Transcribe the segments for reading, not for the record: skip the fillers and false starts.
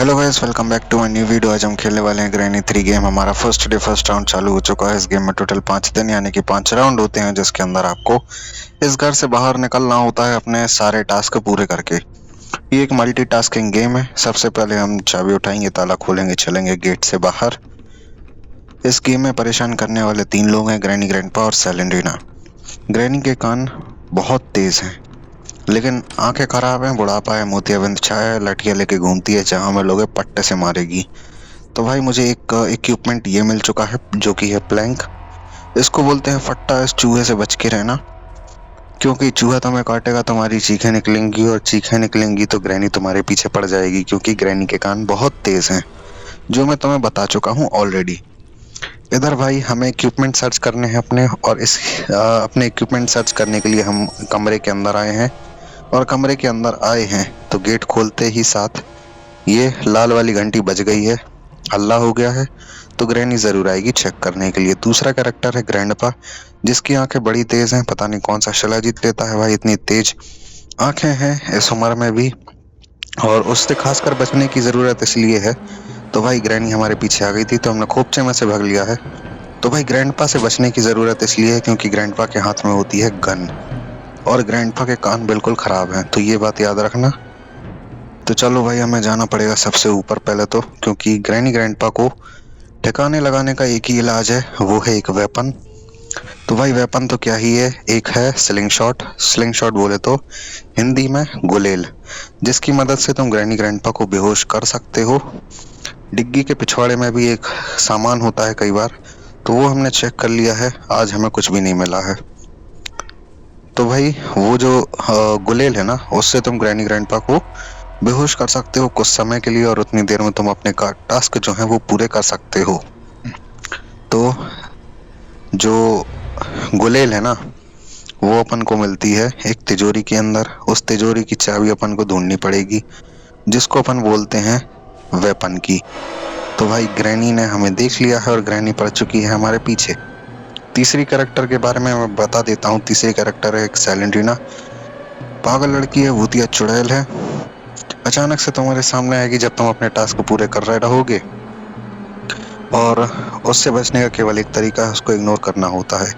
Hello guys, welcome back to my new video. आज हम खेलने वाले हैं ग्रैनी 3 गेम। हमारा फर्स्ट डे फर्स्ट राउंड चालू हो चुका है। इस गेम में टोटल 5 दिन यानी कि 5 राउंड होते हैं, जिसके अंदर आपको इस घर से बाहर निकलना होता है अपने सारे टास्क पूरे करके। ये एक मल्टीटास्किंग गेम है। सबसे पहले हम चाबी उठाएंगे, ताला खोलेंगे, चलेंगे गेट से बाहर। इस गेम में परेशान करने वाले 3 लोग हैं, ग्रैनी, ग्रैंडपा और सैलेंड्रीना। ग्रैनी के कान बहुत तेज हैं, लेकिन आंखें खराब हैं, बुढ़ापा है, मोतियाबिंद छाया है, लठियां लेके घूमती है, जहां में लोग पट्टे से मारेगी। तो भाई मुझे एक इक्विपमेंट ये मिल चुका है जो कि है प्लैंक। इसको बोलते हैं फट्टा। इस चूहे से बच के रहना, क्योंकि चूहा तुम्हें काटेगा, तुम्हारी चीखें निकलेंगी, और चीखें निकलेंगी तो ग्रैनी तुम्हारे पीछे पड़ जाएगी, क्योंकि ग्रैनी के कान बहुत तेज हैं, जो मैं तुम्हें बता चुका हूँ ऑलरेडी। इधर भाई हमें इक्विपमेंट सर्च करने हैं अपने, और इस अपने इक्विपमेंट सर्च करने के लिए हम कमरे के अंदर आए हैं। और कमरे के अंदर आए हैं तो गेट खोलते ही साथ ये लाल वाली घंटी बज गई है। हल्ला हो गया है, तो ग्रैनी जरूर आएगी चेक करने के लिए। दूसरा कैरेक्टर है ग्रैंडपा, जिसकी आंखें बड़ी तेज हैं। पता नहीं कौन सा शिलाजीत लेता है भाई, इतनी तेज आंखें हैं इस उम्र में भी, और उससे खासकर बचने की जरूरत इसलिए है। तो भाई ग्रैनी हमारे पीछे आ गई थी, तो हमने खोपचे में से भाग लिया है। तो भाई ग्रैंडपा से बचने की जरूरत इसलिए है क्योंकि ग्रैंडपा के हाथ में होती है गन, और ग्रैंडपा के कान बिल्कुल खराब हैं, तो ये बात याद रखना। तो चलो भाई, हमें जाना पड़ेगा सबसे ऊपर पहले तो, क्योंकि ग्रैनी ग्रैंडपा को ठिकाने लगाने का एक ही इलाज है, वो है एक वेपन। तो भाई वेपन तो क्या ही है, एक है स्लिंग शॉट। स्लिंग शॉट बोले तो हिंदी में गुलेल, जिसकी मदद से तुम ग्रैनी ग्रैंडपा को बेहोश कर सकते हो। डिग्गी के पिछवाड़े में भी एक सामान होता है कई बार, तो वो हमने चेक कर लिया है, आज हमें कुछ भी नहीं मिला है। तो भाई वो जो गुलेल है ना, उससे तुम ग्रैनी ग्रैंडपा को बेहोश कर सकते हो कुछ समय के लिए, और उतनी देर में तुम अपने टास्क जो है वो पूरे कर सकते हो। तो जो गुलेल है ना, वो अपन को मिलती है एक तिजोरी के अंदर। उस तिजोरी की चाबी अपन को ढूंढनी पड़ेगी, जिसको अपन बोलते हैं वेपन की। तो भाई ग्रैनी ने हमें देख लिया है, और ग्रैनी पड़ चुकी है हमारे पीछे। तीसरी कैरेक्टर के बारे में मैं बता देता हूँ। तीसरी कैरेक्टर है एक सैलेंड्रीना। पागल लड़की है, भूतिया चुड़ैल है, अचानक से तुम्हारे सामने आएगी जब तुम अपने टास्क पूरे कर रहे रहोगे, और उससे बचने का केवल एक तरीका है, उसको इग्नोर करना होता है।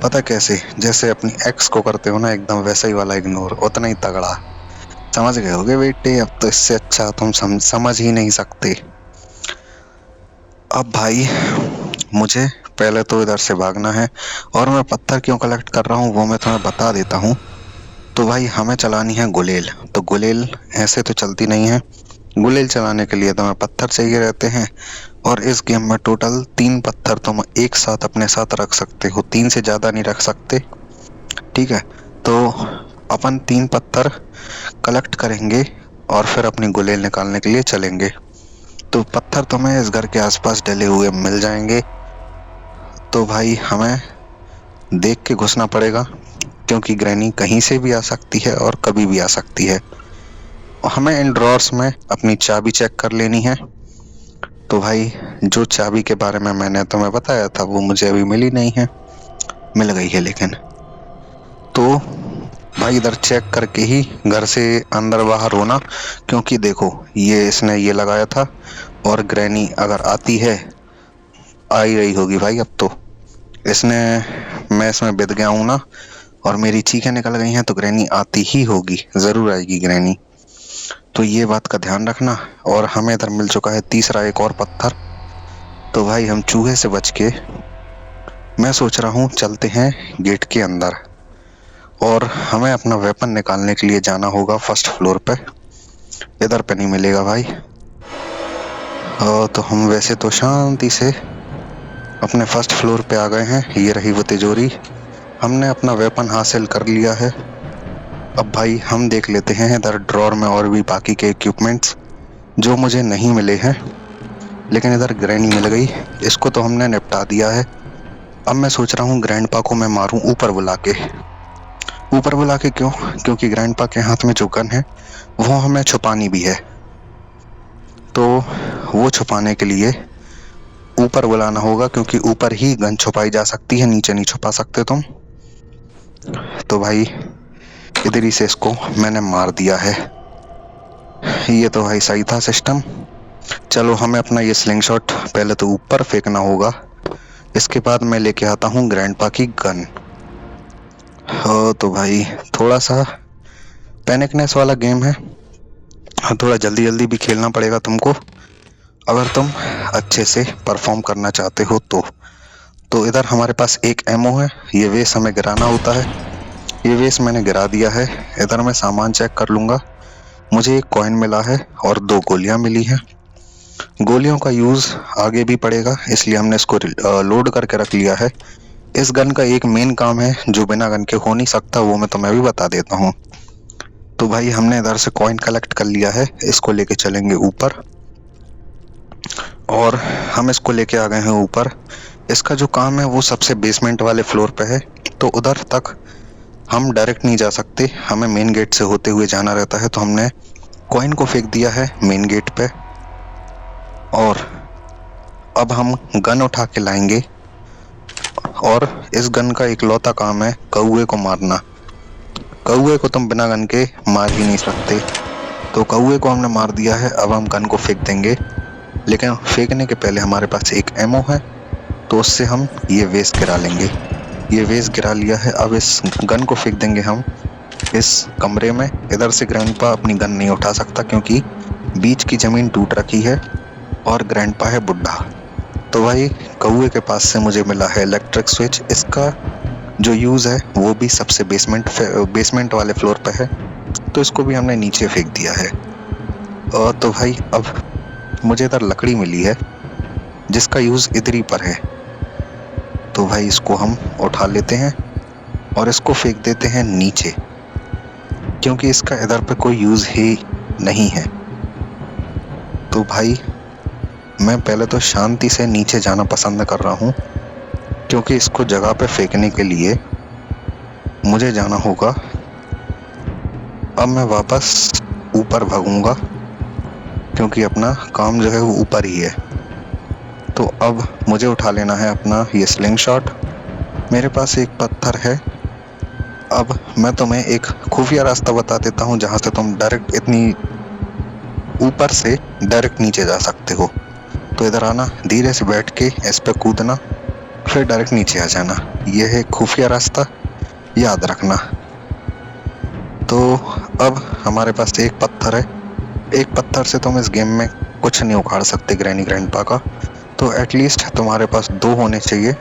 पता कैसे? जैसे अपनी एक्स को करते हो ना, एकदम वैसा ही वाला इग्नोर, उतना ही तगड़ा। समझ गए होगे बेटे, अब तो इससे अच्छा तुम समझ ही नहीं सकते। अब भाई मुझे पहले तो इधर से भागना है, और मैं पत्थर क्यों कलेक्ट कर रहा हूँ वो मैं तुम्हें बता देता हूँ। तो भाई हमें चलानी है गुलेल। तो गुलेल ऐसे तो चलती नहीं है, गुलेल चलाने के लिए तुम्हें पत्थर चाहिए रहते हैं। और इस गेम में टोटल 3 पत्थर तुम एक साथ अपने साथ रख सकते हो, 3 से ज्यादा नहीं रख सकते, ठीक है? तो अपन 3 पत्थर कलेक्ट करेंगे, और फिर अपनी गुलेल निकालने के लिए चलेंगे। तो पत्थर तुम्हें इस घर के आसपास डले हुए मिल जाएंगे। तो भाई हमें देख के घुसना पड़ेगा, क्योंकि ग्रैनी कहीं से भी आ सकती है और कभी भी आ सकती है। हमें इन ड्रॉर्स में अपनी चाबी चेक कर लेनी है। तो भाई जो चाबी के बारे में मैंने तुम्हें बताया था वो मुझे अभी मिली नहीं है, मिल गई है लेकिन। तो भाई इधर चेक करके ही घर से अंदर बाहर होना, क्योंकि देखो ये इसने ये लगाया था, और ग्रैनी अगर आती है, आ ही रही होगी भाई अब तो। इसने मैं इसमें बिध गया हूं ना, और मेरी चीखें निकल गई हैं, तो ग्रैनी आती ही होगी, जरूर आएगी ग्रैनी। तो ये बात का ध्यान रखना। और हमें इधर मिल चुका है तीसरा एक और पत्थर। तो भाई हम चूहे से बच के मैं सोच रहा हूँ चलते हैं गेट के अंदर, और हमें अपना वेपन निकालने के लिए जाना होगा फर्स्ट फ्लोर पे। इधर पे नहीं मिलेगा भाई। तो हम वैसे तो शांति से अपने फर्स्ट फ्लोर पे आ गए हैं। ये रही वो तिजोरी, हमने अपना वेपन हासिल कर लिया है। अब भाई हम देख लेते हैं इधर ड्रॉर में और भी बाकी के इक्विपमेंट्स जो मुझे नहीं मिले हैं, लेकिन इधर ग्रैनी मिल गई, इसको तो हमने निपटा दिया है। अब मैं सोच रहा हूँ ग्रैंडपा को मैं मारूं ऊपर बुला के। ऊपर बुला के क्यों? क्योंकि ग्रैंडपा के हाथ में जो गन है वो हमें छुपानी भी है, तो वो छुपाने के लिए ऊपर बुलाना होगा, क्योंकि ऊपर ही गन छुपाई जा सकती है, नीचे नहीं छुपा सकते तुम। तो भाई इधर ही से इसको मैंने मार दिया है। ये तो भाई सही था सिस्टम। चलो हमें अपना ये स्लिंग शॉट पहले तो ऊपर फेंकना होगा, इसके बाद मैं लेके आता हूँ ग्रैंडपा की गन। हो तो भाई थोड़ा सा पैनिकनेस वाला गेम है, थोड़ा जल्दी जल्दी भी खेलना पड़ेगा तुमको अगर तुम अच्छे से परफॉर्म करना चाहते हो तो इधर हमारे पास एक एमओ है, ये वेस्ट हमें गिराना होता है। ये वेस्ट मैंने गिरा दिया है। इधर मैं सामान चेक कर लूंगा। मुझे एक कॉइन मिला है और 2 गोलियां मिली हैं। गोलियों का यूज आगे भी पड़ेगा, इसलिए हमने इसको लोड करके रख लिया है। इस गन का एक मेन काम है जो बिना गन के हो नहीं सकता, वो मैं तुम्हें भी बता देता हूँ। तो भाई हमने इधर से कॉइन कलेक्ट कर लिया है, इसको लेके चलेंगे ऊपर और हम इसको लेके आ गए हैं ऊपर। इसका जो काम है वो सबसे बेसमेंट वाले फ्लोर पे है, तो उधर तक हम डायरेक्ट नहीं जा सकते, हमें मेन गेट से होते हुए जाना रहता है। तो हमने कॉइन को फेंक दिया है मेन गेट पे और अब हम गन उठा के लाएंगे और इस गन का इकलौता काम है कौवे को मारना। कौवे को तुम बिना गन के मार ही नहीं सकते, तो कौवे को हमने मार दिया है। अब हम गन को फेंक देंगे, लेकिन फेंकने के पहले हमारे पास एक एमओ है, तो उससे हम ये वेस्ट गिरा लेंगे। ये वेस्ट गिरा लिया है, अब इस गन को फेंक देंगे हम इस कमरे में। इधर से ग्रैंडपा अपनी गन नहीं उठा सकता क्योंकि बीच की जमीन टूट रखी है और ग्रैंडपा है बुढ़ा। तो भाई कौवे के पास से मुझे मिला है इलेक्ट्रिक स्विच, इसका जो यूज है वो भी सबसे बेसमेंट वाले फ्लोर पे है, तो इसको भी हमने नीचे फेंक दिया है। और तो भाई अब मुझे इधर लकड़ी मिली है जिसका यूज इधर ही पर है, तो भाई इसको हम उठा लेते हैं और इसको फेंक देते हैं नीचे, क्योंकि इसका इधर पे कोई यूज ही नहीं है। तो भाई मैं पहले तो शांति से नीचे जाना पसंद कर रहा हूँ, क्योंकि इसको जगह पे फेंकने के लिए मुझे जाना होगा। अब मैं वापस ऊपर भागूंगा क्योंकि अपना काम जो है वो ऊपर ही है। तो अब मुझे उठा लेना है अपना ये स्लिंग शॉट। मेरे पास एक पत्थर है। अब मैं तुम्हें एक खुफिया रास्ता बता देता हूँ जहाँ से तुम डायरेक्ट इतनी ऊपर से डायरेक्ट नीचे जा सकते हो। तो इधर आना, धीरे से बैठ के इस पे कूदना, फिर डायरेक्ट नीचे आ जाना। यह है खुफिया रास्ता, याद रखना। तो अब हमारे पास एक पत्थर है, एक पत्थर से तुम इस गेम में कुछ नहीं उखाड़ सकते ग्रैनी ग्रैंडपा का। तो एटलीस्ट तुम्हारे पास 2 होने चाहिए।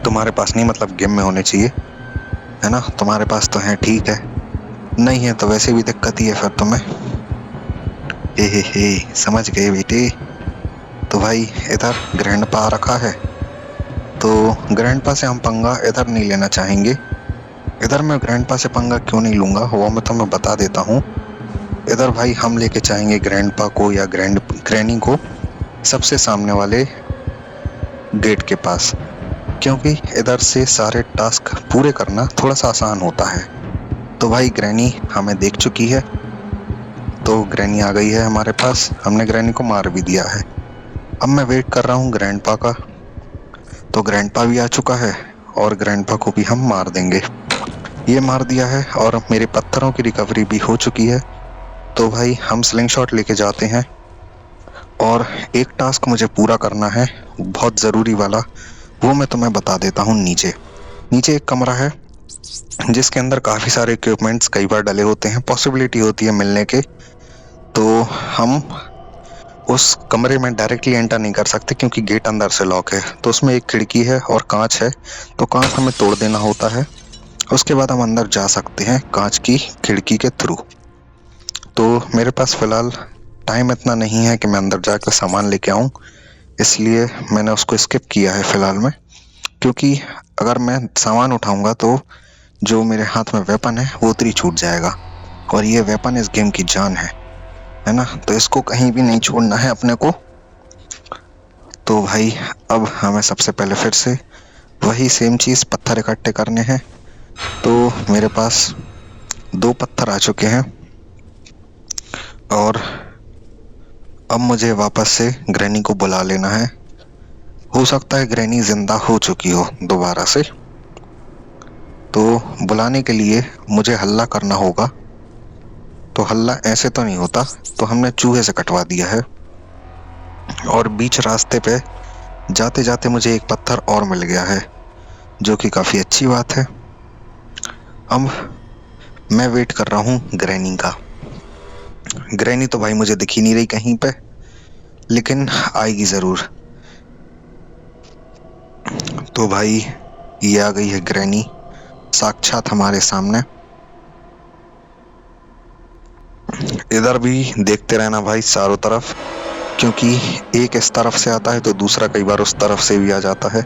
तुम्हारे पास नहीं मतलब गेम में होने चाहिए, है ना। तुम्हारे पास तो है, ठीक है, नहीं है तो वैसे भी दिक्कत ही है फिर तुम्हें। हे समझ गए बेटे। तो भाई इधर ग्रैंडपा आ रखा है, तो ग्रैंडपा से हम पंगा इधर नहीं लेना चाहेंगे। इधर मैं ग्रैंडपा से पंगा क्यों नहीं लूंगा वो मैं तुम्हें बता देता हूँ। इधर भाई हम लेके चाहेंगे ग्रैंडपा को या ग्रैनी को सबसे सामने वाले गेट के पास, क्योंकि इधर से सारे टास्क पूरे करना थोड़ा सा आसान होता है। तो भाई ग्रैनी हमें देख चुकी है, तो ग्रैनी आ गई है हमारे पास, हमने ग्रैनी को मार भी दिया है। अब मैं वेट कर रहा हूँ ग्रैंडपा का, तो ग्रैंडपा भी आ चुका है और ग्रैंडपा को भी हम मार देंगे। ये मार दिया है और मेरे पत्थरों की रिकवरी भी हो चुकी है। तो भाई हम स्लिंग शॉट लेके जाते हैं और एक टास्क मुझे पूरा करना है बहुत ज़रूरी वाला, वो मैं तुम्हें बता देता हूँ। नीचे एक कमरा है जिसके अंदर काफ़ी सारे इक्विपमेंट्स कई बार डले होते हैं, पॉसिबिलिटी होती है मिलने के। तो हम उस कमरे में डायरेक्टली एंटर नहीं कर सकते क्योंकि गेट अंदर से लॉक है। तो उसमें एक खिड़की है और कांच है, तो कांच हमें तोड़ देना होता है, उसके बाद हम अंदर जा सकते हैं कांच की खिड़की के थ्रू। तो मेरे पास फिलहाल टाइम इतना नहीं है कि मैं अंदर जाकर सामान लेके आऊं, इसलिए मैंने उसको स्किप किया है फिलहाल में। क्योंकि अगर मैं सामान उठाऊंगा तो जो मेरे हाथ में वेपन है वो उतरी छूट जाएगा, और ये वेपन इस गेम की जान है ना। तो इसको कहीं भी नहीं छोड़ना है अपने को। तो भाई अब हमें सबसे पहले फिर से वही सेम चीज़, पत्थर इकट्ठे करने हैं। तो मेरे पास 2 पत्थर आ चुके हैं और अब मुझे वापस से ग्रैनी को बुला लेना है। हो सकता है ग्रैनी जिंदा हो चुकी हो दोबारा से, तो बुलाने के लिए मुझे हल्ला करना होगा। तो हल्ला ऐसे तो नहीं होता, तो हमने चूहे से कटवा दिया है। और बीच रास्ते पे जाते जाते मुझे एक पत्थर और मिल गया है, जो कि काफी अच्छी बात है। अब मैं वेट कर रहा हूँ ग्रैनी का। ग्रैनी तो भाई मुझे दिख ही नहीं रही कहीं पे, लेकिन आएगी जरूर। तो भाई ये आ गई है ग्रैनी, साक्षात हमारे सामने। इधर भी देखते रहना भाई चारों तरफ, क्योंकि एक इस तरफ से आता है तो दूसरा कई बार उस तरफ से भी आ जाता है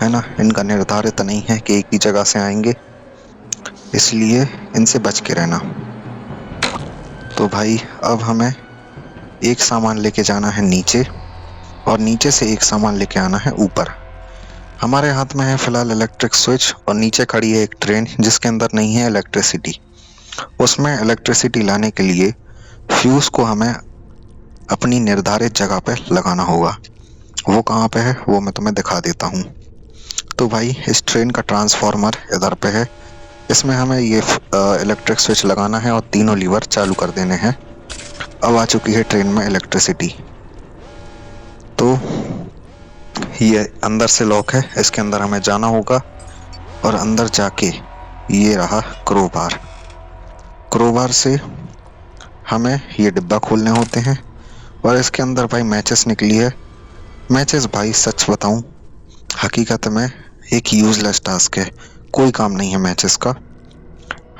ना। इनका निर्धारित नहीं है कि एक ही जगह से आएंगे, इसलिए इनसे बच के रहना। तो भाई अब हमें एक सामान लेके जाना है नीचे, और नीचे से एक सामान लेके आना है ऊपर। हमारे हाथ में है फिलहाल इलेक्ट्रिक स्विच, और नीचे खड़ी है एक ट्रेन जिसके अंदर नहीं है इलेक्ट्रिसिटी। उसमें इलेक्ट्रिसिटी लाने के लिए फ्यूज को हमें अपनी निर्धारित जगह पे लगाना होगा। वो कहाँ पे है वो मैं तुम्हें दिखा देता हूँ। तो भाई इस ट्रेन का ट्रांसफार्मर इधर पे है, इसमें हमें ये इलेक्ट्रिक स्विच लगाना है और तीनों लीवर चालू कर देने हैं। अब आ चुकी है ट्रेन में इलेक्ट्रिसिटी। तो ये अंदर से लॉक है, इसके अंदर हमें जाना होगा, और अंदर जाके ये रहा क्रोबार। क्रोबार से हमें ये डिब्बा खोलने होते हैं, और इसके अंदर भाई मैचेस निकली है। मैचेस भाई सच बताऊं, हकीकत में एक यूजलेस टास्क है, कोई काम नहीं है मैचेस का।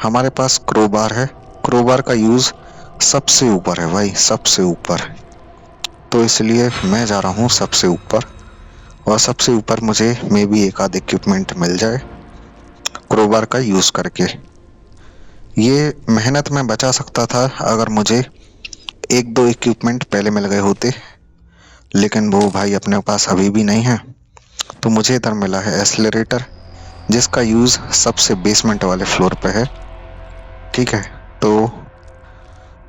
हमारे पास क्रोबार है, क्रोबार का यूज सबसे ऊपर है भाई, सबसे ऊपर। तो इसलिए मैं जा रहा हूँ सबसे ऊपर, और सबसे ऊपर मुझे मे भी एक आध इक्विपमेंट मिल जाए क्रोबार का यूज करके। ये मेहनत में बचा सकता था अगर मुझे एक दो इक्विपमेंट पहले मिल गए होते, लेकिन वो भाई अपने पास अभी भी नहीं है। तो मुझे इधर मिला है एस्लेरेटर, जिसका यूज सबसे बेसमेंट वाले फ्लोर पे है। ठीक है, तो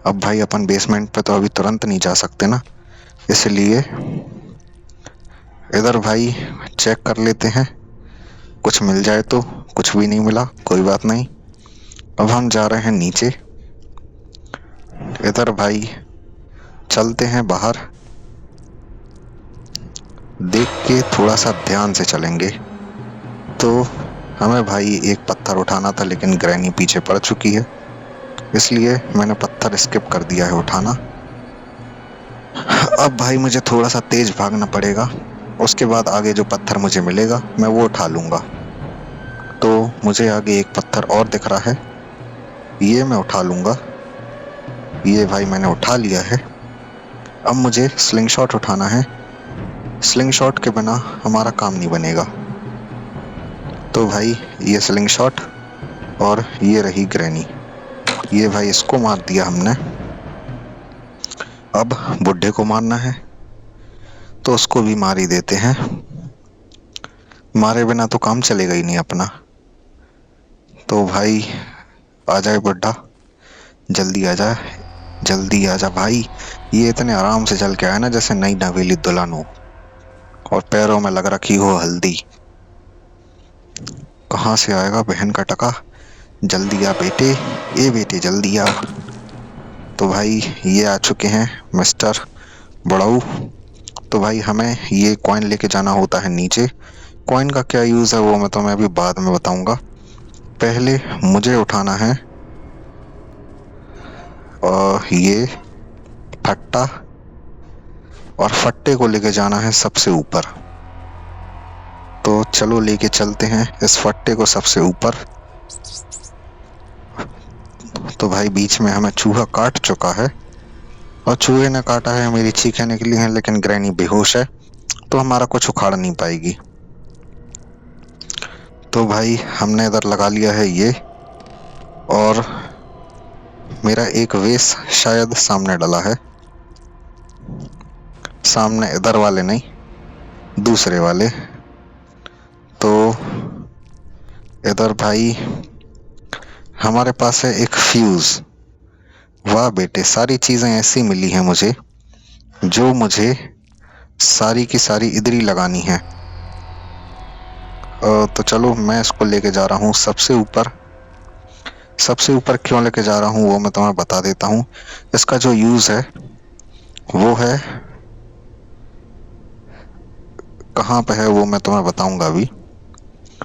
अब भाई अपन बेसमेंट पे तो अभी तुरंत नहीं जा सकते ना, इसलिए इधर भाई चेक कर लेते हैं, कुछ मिल जाए तो। कुछ भी नहीं मिला, कोई बात नहीं। अब हम जा रहे हैं नीचे। इधर भाई चलते हैं बाहर, देख के थोड़ा सा ध्यान से चलेंगे। तो हमें भाई एक पत्थर उठाना था, लेकिन ग्रैनी पीछे पड़ चुकी है, इसलिए मैंने पत्थर स्किप कर दिया है उठाना। अब भाई मुझे थोड़ा सा तेज भागना पड़ेगा, उसके बाद आगे जो पत्थर मुझे मिलेगा मैं वो उठा लूंगा। तो मुझे आगे एक पत्थर और दिख रहा है, ये मैं उठा लूंगा। ये भाई मैंने उठा लिया है। अब मुझे स्लिंग शॉट उठाना है, स्लिंग शॉट के बिना हमारा काम नहीं बनेगा। तो भाई ये स्लिंग शॉट, और ये रही ग्रैनी। ये भाई इसको मार दिया हमने। अब बुड्ढे को मारना है, तो उसको भी मार ही देते हैं, मारे बिना तो काम चलेगा ही नहीं अपना। तो भाई आ जाए बुड्ढा, जल्दी आ जा, जल्दी आ जा भाई। ये इतने आराम से चल के आया ना जैसे नई नवेली दुल्हन हो, और पैरों में लग रखी हो हल्दी। कहाँ से आएगा बहन का टका, जल्दी आ बेटे, ए बेटे जल्दी आ। तो भाई ये आ चुके हैं मिस्टर बड़ाऊ। तो भाई हमें ये कॉइन लेके जाना होता है नीचे। कॉइन का क्या यूज है वो मैं तुम्हें अभी बाद में बताऊंगा। पहले मुझे उठाना है ये फट्टा, और फट्टे को लेके जाना है सबसे ऊपर। तो चलो लेके चलते हैं इस फट्टे को सबसे ऊपर। तो भाई बीच में हमें चूहा काट चुका है, और चूहे ने काटा है, मेरी चीखें निकली हैं, लेकिन ग्रैनी बेहोश है, तो हमारा कुछ उखाड़ नहीं पाएगी। तो भाई हमने इधर लगा लिया है ये, और मेरा एक वेस शायद सामने डला है, सामने इधर वाले नहीं, दूसरे वाले। तो इधर भाई हमारे पास है एक फ्यूज। वाह बेटे, सारी चीजें ऐसी मिली हैं मुझे जो मुझे सारी की सारी इधर ही लगानी है। तो चलो मैं इसको लेके जा रहा हूँ सबसे ऊपर। सबसे ऊपर क्यों लेके जा रहा हूँ वो मैं तुम्हें बता देता हूँ। इसका जो यूज है वो है कहाँ पे है वो मैं तुम्हें बताऊंगा अभी।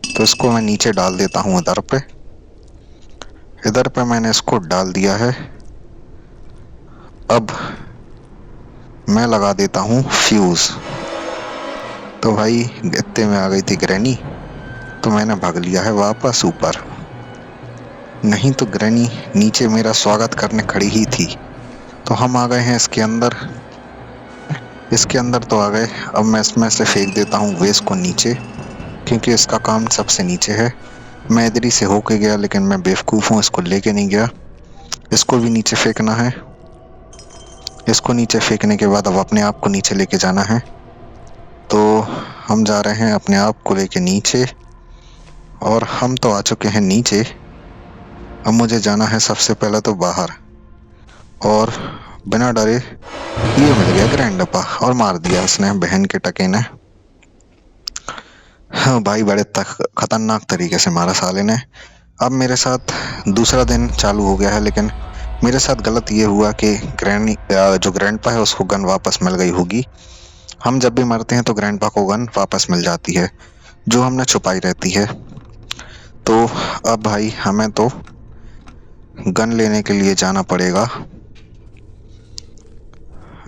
तो इसको मैं नीचे डाल देता हूँ इधर पे। इधर पे मैंने इसको डाल दिया है। अब मैं लगा देता हूँ फ्यूज। तो भाई इतने में आ गई थी ग्रैनी, तो मैंने भाग लिया है वापस ऊपर। नहीं तो ग्रैनी नीचे मेरा स्वागत करने खड़ी ही थी। तो हम आ गए हैं इसके अंदर। इसके अंदर तो आ गए। अब मैं इसमें से फेंक देता हूँ वेस्ट को नीचे, क्योंकि इसका काम सबसे नीचे है। मैं इधर ही से होके गया, लेकिन मैं बेवकूफ़ हूँ, इसको लेके नहीं गया। इसको भी नीचे फेंकना है। इसको नीचे फेंकने के बाद अब अपने आप को नीचे लेके जाना है। तो हम जा रहे हैं अपने आप को लेके नीचे, और हम तो आ चुके हैं नीचे। अब मुझे जाना है सबसे पहले तो बाहर, और बिना डरे ये मिल गया ग्रैंडपा, और मार दिया उसने, बहन के टके ने। हाँ भाई, बड़े खतरनाक तरीके से मारा साले ने। अब मेरे साथ दूसरा दिन चालू हो गया है, लेकिन मेरे साथ गलत ये हुआ कि जो ग्रैंडपा है उसको गन वापस मिल गई होगी। हम जब भी मरते हैं तो ग्रैंडपा को गन वापस मिल जाती है, जो हमने छुपाई रहती है। तो अब भाई हमें तो गन लेने के लिए जाना पड़ेगा।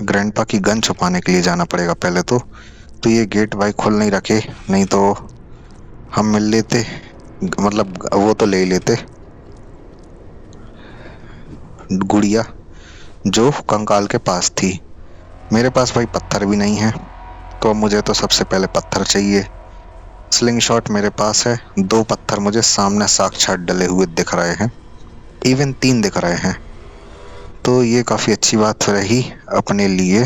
ग्रैंडपा की गन छुपाने के लिए जाना पड़ेगा पहले तो ये गेट भाई खोल नहीं रखे, नहीं तो हम मिल लेते, मतलब वो तो ले लेते गुड़िया जो कंकाल के पास थी। मेरे पास भाई पत्थर भी नहीं है, तो अब मुझे तो सबसे पहले पत्थर चाहिए। स्लिंग शॉट मेरे पास है। 2 पत्थर मुझे सामने साक्षात डले हुए दिख रहे हैं, इवन 3 दिख रहे हैं। तो ये काफ़ी अच्छी बात रही अपने लिए।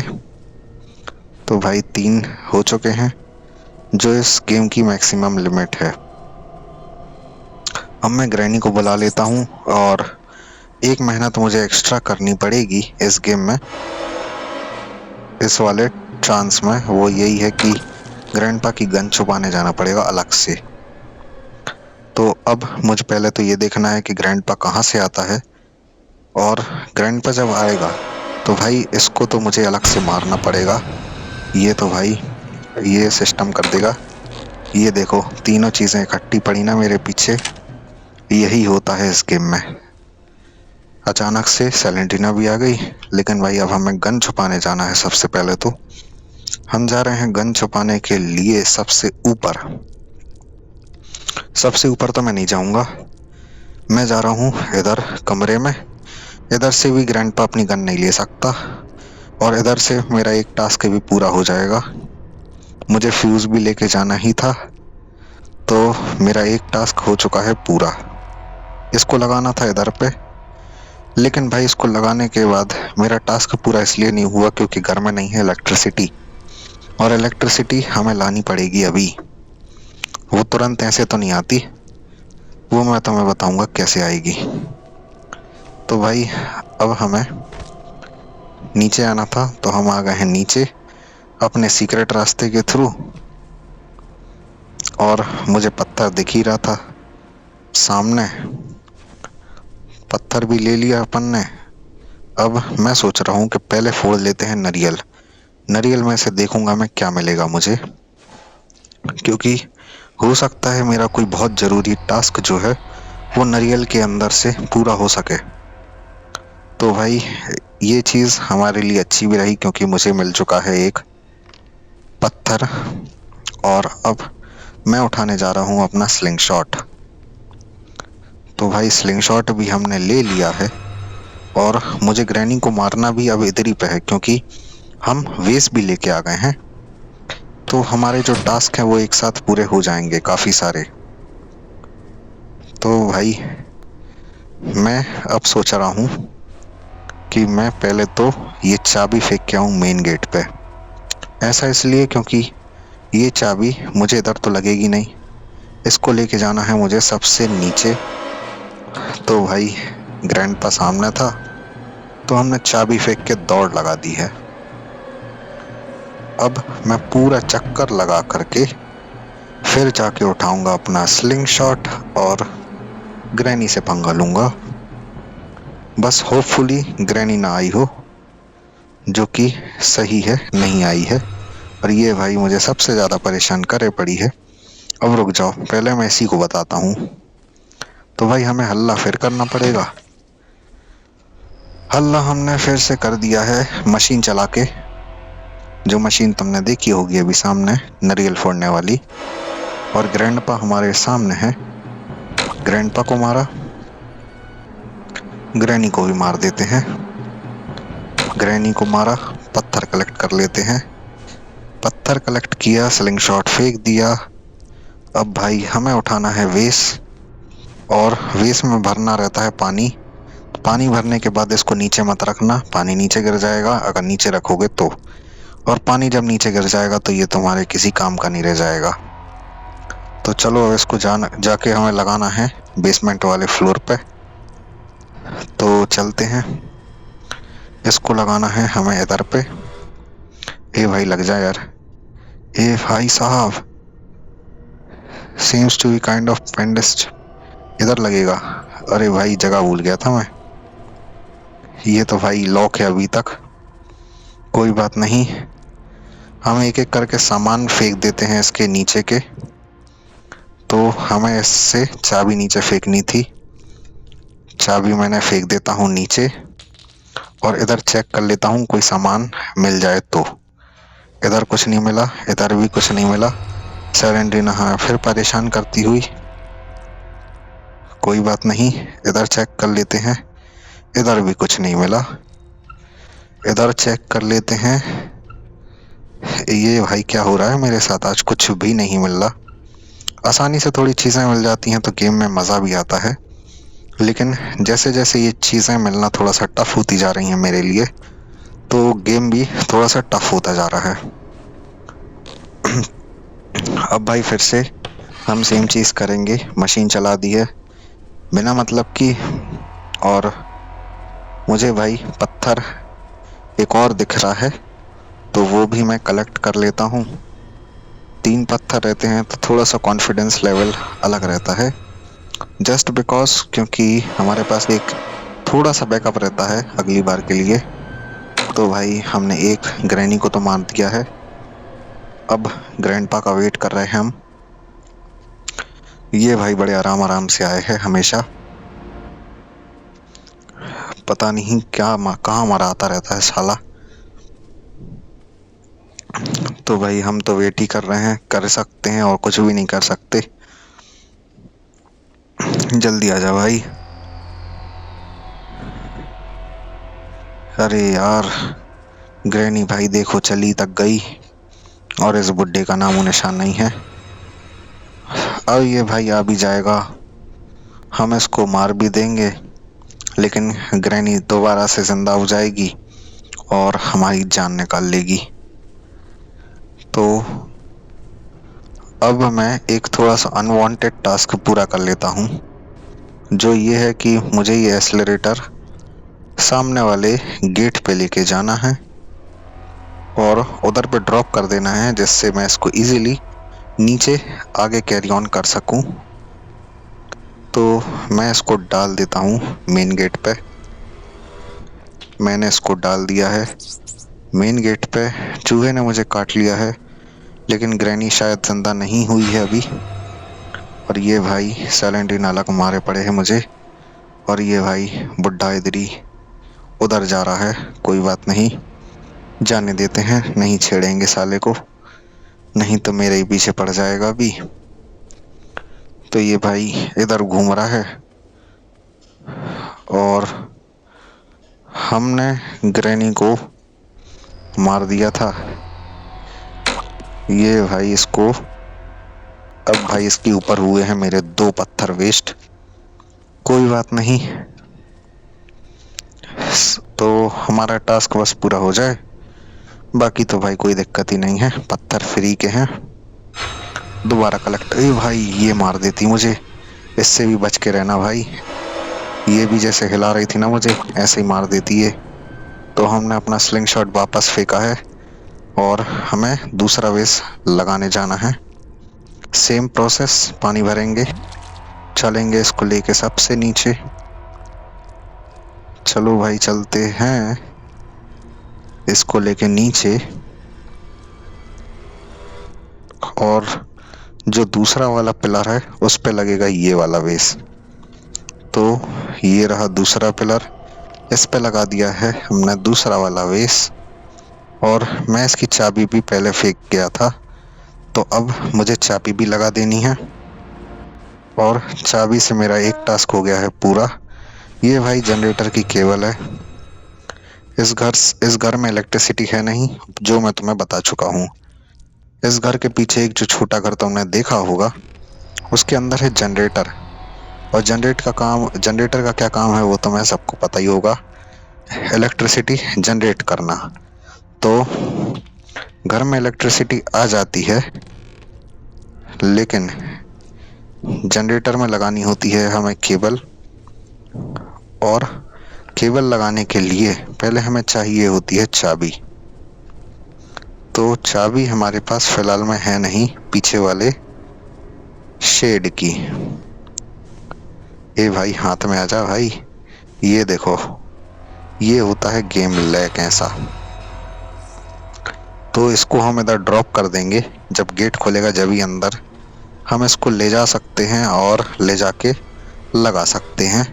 तो भाई 3 हो चुके हैं, जो इस गेम की मैक्सिमम लिमिट है। अब मैं ग्रैनी को बुला लेता हूँ, और एक मेहनत मुझे एक्स्ट्रा करनी पड़ेगी इस गेम में, इस वाले चांस में। वो यही है कि ग्रैंडपा की गन छुपाने जाना पड़ेगा अलग से। तो अब मुझे पहले तो ये देखना है कि ग्रैंडपा कहाँ से आता है, और ग्रैंडपा जब आएगा तो भाई इसको तो मुझे अलग से मारना पड़ेगा। ये तो भाई ये सिस्टम कर देगा। ये देखो, तीनों चीज़ें इकट्ठी पड़ी ना मेरे पीछे। यही होता है इस गेम में। अचानक से सेलेंटिना भी आ गई, लेकिन भाई अब हमें गन छुपाने जाना है। सबसे पहले तो हम जा रहे हैं गन छुपाने के लिए सबसे ऊपर। सबसे ऊपर तो मैं नहीं जाऊंगा, मैं जा रहा हूँ इधर कमरे में। इधर से भी ग्रैंडपा अपनी गन नहीं ले सकता, और इधर से मेरा एक टास्क भी पूरा हो जाएगा। मुझे फ्यूज भी लेके जाना ही था, तो मेरा एक टास्क हो चुका है पूरा। इसको लगाना था इधर पे, लेकिन भाई इसको लगाने के बाद मेरा टास्क पूरा इसलिए नहीं हुआ क्योंकि घर में नहीं है इलेक्ट्रिसिटी, और इलेक्ट्रिसिटी हमें लानी पड़ेगी अभी। वो तुरंत ऐसे तो नहीं आती, वो मैं तुम्हें बताऊंगा कैसे आएगी। तो भाई अब हमें नीचे आना था, तो हम आ गए हैं नीचे अपने सीक्रेट रास्ते के थ्रू, और मुझे पत्थर दिख ही रहा था सामने। पत्थर भी ले लिया अपन ने। अब मैं सोच रहा हूँ कि पहले फोड़ लेते हैं नारियल। नारियल में से देखूंगा मैं क्या मिलेगा मुझे, क्योंकि हो सकता है मेरा कोई बहुत ज़रूरी टास्क जो है वो नारियल के अंदर से पूरा हो सके। तो भाई ये चीज़ हमारे लिए अच्छी भी रही, क्योंकि मुझे मिल चुका है एक पत्थर। और अब मैं उठाने जा रहा हूँ अपना स्लिंग शॉट। तो भाई स्लिंग शॉट भी हमने ले लिया है, और मुझे ग्रैनी को मारना भी अब इधर ही पे है, क्योंकि हम वेस्ट भी लेके आ गए हैं। तो हमारे जो टास्क हैं वो एक साथ पूरे हो जाएंगे काफ़ी सारे। तो भाई मैं अब सोच रहा हूँ कि मैं पहले तो ये चाबी फेंक के आऊँ मेन गेट पे। ऐसा इसलिए क्योंकि ये चाबी मुझे इधर तो लगेगी नहीं, इसको लेके जाना है मुझे सबसे नीचे। तो भाई ग्रैंडपा सामने था, तो हमने चाबी फेंक के दौड़ लगा दी है। अब मैं पूरा चक्कर लगा करके फिर जाके उठाऊंगा अपना स्लिंग शॉट, और ग्रैनी से पंगा लूंगा। बस होपफुली ग्रैनी ना आई हो, जो कि सही है नहीं आई है, और ये भाई मुझे सबसे ज्यादा परेशान करे पड़ी है। अब रुक जाओ, पहले मैं इसी को बताता हूँ। तो भाई हमें हल्ला फिर करना पड़ेगा। हल्ला हमने फिर से कर दिया है मशीन चला के, जो मशीन तुमने देखी होगी अभी सामने, नारियल फोड़ने वाली। और ग्रैंडपा हमारे सामने है। ग्रैंडपा को मारा, ग्रैनी को भी मार देते हैं। ग्रैनी को मारा, पत्थर कलेक्ट कर लेते हैं। पत्थर कलेक्ट किया, स्लिंग शॉट फेंक दिया। अब भाई हमें उठाना है वेस, और वेस में भरना रहता है पानी। पानी भरने के बाद इसको नीचे मत रखना, पानी नीचे गिर जाएगा अगर नीचे रखोगे तो। और पानी जब नीचे गिर जाएगा तो ये तुम्हारे किसी काम का नहीं रह जाएगा। तो चलो अब इसको जाके हमें लगाना है बेसमेंट वाले फ्लोर पे। तो चलते हैं, इसको लगाना है हमें इधर पे। ए भाई लग जा यार। ए भाई साहब, seems to be kind of pendest। इधर लगेगा। अरे भाई जगह भूल गया था मैं। ये तो भाई लॉक है अभी तक। कोई बात नहीं, हम एक एक करके सामान फेंक देते हैं इसके नीचे के। तो हमें इससे चाबी नीचे फेंकनी थी, चाबी मैंने फेंक देता हूँ नीचे। और इधर चेक कर लेता हूँ कोई सामान मिल जाए तो। इधर कुछ नहीं मिला, इधर भी कुछ नहीं मिला। सेरेंड्रीना हमें फिर परेशान करती हुई। कोई बात नहीं, इधर चेक कर लेते हैं, इधर भी कुछ नहीं मिला। इधर चेक कर लेते हैं। ये भाई क्या हो रहा है मेरे साथ, आज कुछ भी नहीं मिल रहा। आसानी से थोड़ी चीज़ें मिल जाती हैं तो गेम में मज़ा भी आता है, लेकिन जैसे जैसे ये चीज़ें मिलना थोड़ा सा टफ होती जा रही हैं मेरे लिए, तो गेम भी थोड़ा सा टफ होता जा रहा है। अब भाई फिर से हम सेम चीज़ करेंगे, मशीन चला दी है बिना मतलब की। और मुझे भाई पत्थर एक और दिख रहा है, तो वो भी मैं कलेक्ट कर लेता हूँ। 3 पत्थर रहते हैं तो थोड़ा सा कॉन्फिडेंस लेवल अलग रहता है, जस्ट बिकॉज क्योंकि हमारे पास एक थोड़ा सा बैकअप रहता है अगली बार के लिए। तो भाई हमने एक ग्रैनी को तो मार दिया है, अब ग्रैंडपा का वेट कर रहे हैं हम। ये भाई बड़े आराम आराम से आए हैं हमेशा, पता नहीं क्या कहाँ मरा आता रहता है साला। तो भाई हम तो वेट ही कर रहे हैं, कर सकते हैं और कुछ भी नहीं कर सकते। जल्दी आ जा भाई। अरे यार, ग्रैनी भाई देखो चली तक गई और इस बुड्ढे का नामो निशान नहीं है। अब ये भाई आ भी जाएगा, हम इसको मार भी देंगे, लेकिन ग्रैनी दोबारा से जिंदा हो जाएगी और हमारी जान निकाल लेगी। तो अब मैं एक थोड़ा सा अनवांटेड टास्क पूरा कर लेता हूँ, जो ये है कि मुझे ये एक्सेलरेटर सामने वाले गेट पे लेके जाना है और उधर पे ड्रॉप कर देना है, जिससे मैं इसको इजीली नीचे आगे कैरी ऑन कर सकूं। तो मैं इसको डाल देता हूँ मेन गेट पे। मैंने इसको डाल दिया है मेन गेट पे। चूहे ने मुझे काट लिया है, लेकिन ग्रैनी शायद जिंदा नहीं हुई है अभी। और ये भाई साइलेंट नाला को मारे पड़े हैं मुझे। और ये भाई बुड्ढा इधरी उधर जा रहा है, कोई बात नहीं, जाने देते हैं, नहीं छेड़ेंगे साले को, नहीं तो मेरे ही पीछे पड़ जाएगा अभी। तो ये भाई इधर घूम रहा है और हमने ग्रैनी को मार दिया था। ये भाई इसको, अब भाई इसके ऊपर हुए हैं मेरे 2 पत्थर वेस्ट। कोई बात नहीं, तो हमारा टास्क बस पूरा हो जाए, बाकी तो भाई कोई दिक्कत ही नहीं है, पत्थर फ्री के हैं। दोबारा कलेक्ट, ए भाई ये मार देती मुझे, इससे भी बच के रहना भाई। ये भी जैसे हिला रही थी ना मुझे, ऐसे ही मार देती है। तो हमने अपना स्लिंग शॉट वापस फेंका है और हमें दूसरा वेस लगाने जाना है। सेम प्रोसेस, पानी भरेंगे, चलेंगे इसको लेके सबसे नीचे। चलो भाई चलते हैं इसको लेके नीचे। और जो दूसरा वाला पिलर है उस पे लगेगा ये वाला बेस। तो ये रहा दूसरा पिलर, इस पे लगा दिया है हमने दूसरा वाला बेस। और मैं इसकी चाबी भी पहले फेंक गया था, तो अब मुझे चाबी भी लगा देनी है। और चाबी से मेरा एक टास्क हो गया है पूरा। ये भाई जनरेटर की केबल है। इस घर में इलेक्ट्रिसिटी है नहीं, जो मैं तुम्हें बता चुका हूँ। इस घर के पीछे एक जो छोटा घर तुमने देखा होगा, उसके अंदर है जनरेटर। और जनरेटर का क्या काम है वो तुम्हें सबको पता ही होगा, इलेक्ट्रिसिटी जनरेट करना। तो घर में इलेक्ट्रिसिटी आ जाती है, लेकिन जनरेटर में लगानी होती है हमें केबल। और केबल लगाने के लिए पहले हमें चाहिए होती है चाबी। तो चाबी हमारे पास फिलहाल में है नहीं, पीछे वाले शेड की। ए भाई हाथ में आ जा भाई। ये देखो, ये होता है गेम लैग ऐसा। तो इसको हम इधर ड्रॉप कर देंगे, जब गेट खोलेगा जब ही अंदर हम इसको ले जा सकते हैं और ले जाके लगा सकते हैं।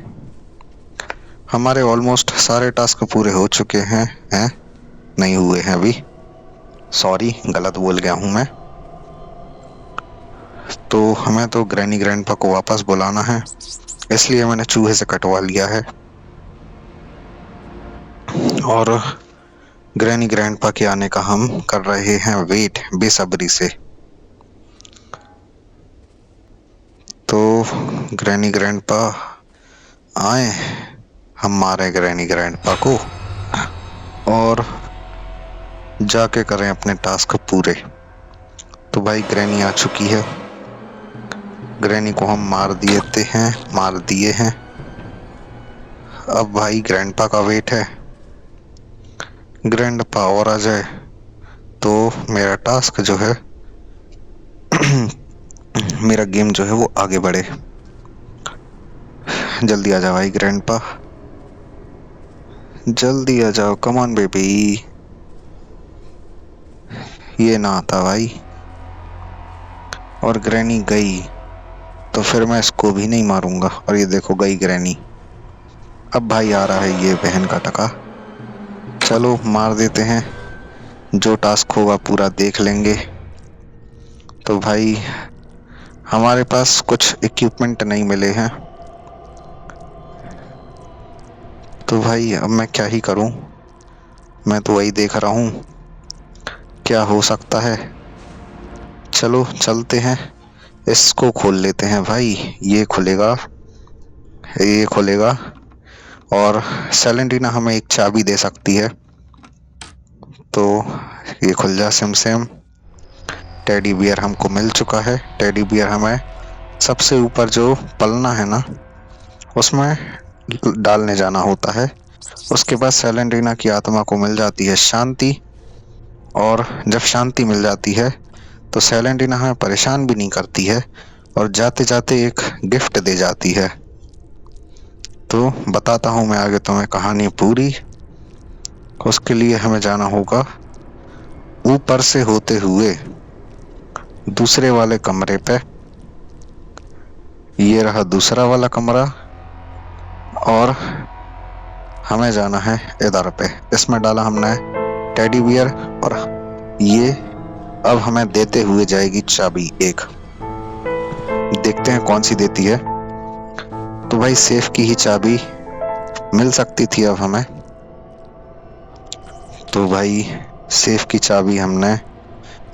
हमारे ऑलमोस्ट सारे टास्क पूरे हो चुके हैं नहीं हुए हैं अभी, सॉरी गलत बोल गया हूं मैं। तो हमें तो ग्रैनी ग्रैंडपा को वापस बुलाना है, इसलिए मैंने चूहे से कटवा लिया है। और ग्रैनी ग्रैंडपा के आने का हम कर रहे हैं वेट बेसब्री से। तो ग्रैनी ग्रैंडपा आए, हम मारे ग्रैनी ग्रैंडपा को और जाके करें अपने टास्क पूरे। तो भाई ग्रैनी आ चुकी है, ग्रैनी को हम मार दिए हैं। अब भाई ग्रैंडपा का वेट है, ग्रैंडपा और आ जाए तो मेरा टास्क जो है मेरा गेम जो है वो आगे बढ़े। जल्दी आ जाओ भाई ग्रैंडपा, जल्दी आ जाओ, कम ऑन बेबी। ये ना आता भाई, और ग्रैनी गई तो फिर मैं इसको भी नहीं मारूंगा। और ये देखो गई ग्रैनी। अब भाई आ रहा है ये बहन का टका, चलो मार देते हैं, जो टास्क होगा पूरा देख लेंगे। तो भाई हमारे पास कुछ इक्विपमेंट नहीं मिले हैं, तो भाई अब मैं क्या ही करूं, मैं तो वही देख रहा हूं क्या हो सकता है। चलो चलते हैं, इसको खोल लेते हैं भाई, ये खुलेगा, ये खुलेगा। और सेलेंटीना हमें एक चाबी दे सकती है, तो ये खुल जा सिम सिम। टेडी बियर हमको मिल चुका है, टेडी बियर हमें सबसे ऊपर जो पलना है ना उसमें डालने जाना होता है। उसके बाद सेलेंटीना की आत्मा को मिल जाती है शांति, और जब शांति मिल जाती है तो सेलेंटीना हमें परेशान भी नहीं करती है और जाते जाते एक गिफ्ट दे जाती है। तो बताता हूँ मैं आगे तुम्हें कहानी पूरी। उसके लिए हमें जाना होगा ऊपर से होते हुए दूसरे वाले कमरे पे। ये रहा दूसरा वाला कमरा, और हमें जाना है इधर पे। इसमें डाला हमने टेडी बियर, और ये अब हमें देते हुए जाएगी चाबी एक, देखते हैं कौन सी देती है। तो भाई सेफ की ही चाबी मिल सकती थी अब हमें। तो भाई सेफ की चाबी हमने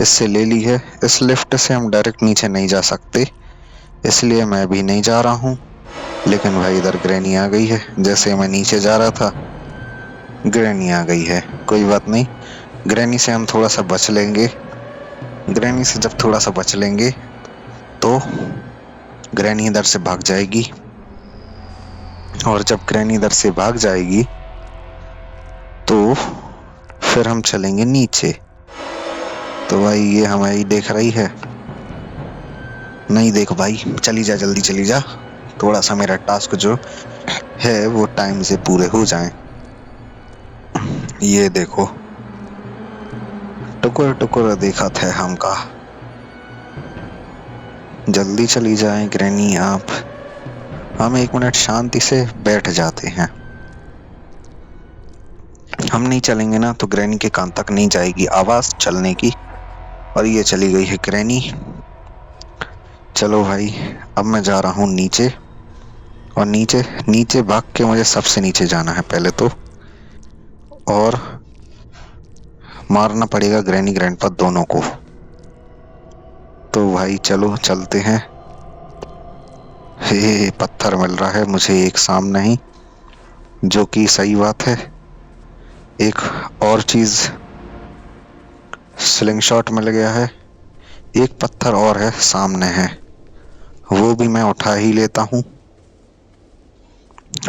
इससे ले ली है। इस लिफ्ट से हम डायरेक्ट नीचे नहीं जा सकते, इसलिए मैं भी नहीं जा रहा हूँ। लेकिन भाई इधर ग्रैनी आ गई है, जैसे मैं नीचे जा रहा था ग्रैनी आ गई है। कोई बात नहीं, ग्रैनी से हम थोड़ा सा बच लेंगे। ग्रैनी से जब थोड़ा सा बच लेंगे तो ग्रैनी इधर से भाग जाएगी, और जब ग्रैनी इधर से भाग जाएगी तो फिर हम चलेंगे नीचे। तो भाई ये हमारी देख रही है, नहीं देख भाई, चली जा जल्दी चली जा, थोड़ा सा मेरा टास्क जो है वो टाइम से पूरे हो जाएं। ये देखो टुकुर टुकुर देखा थे हमका। जल्दी चली जाएं ग्रैनी आप। हम 1 मिनट शांति से बैठ जाते हैं। हम नहीं चलेंगे ना तो ग्रैनी के कान तक नहीं जाएगी आवाज चलने की। और ये चली गई है ग्रैनी। चलो भाई, अब मैं जा रहा हूँ नीचे। और नीचे नीचे भाग के मुझे सबसे नीचे जाना है पहले तो। और मारना पड़ेगा ग्रैनी ग्रैंडपा दोनों को। तो भाई चलो चलते हैं। हे पत्थर मिल रहा है मुझे एक सामने ही, जो कि सही बात है। एक और चीज स्लिंग शॉट मिल गया है। एक पत्थर और है सामने है, वो भी मैं उठा ही लेता हूँ।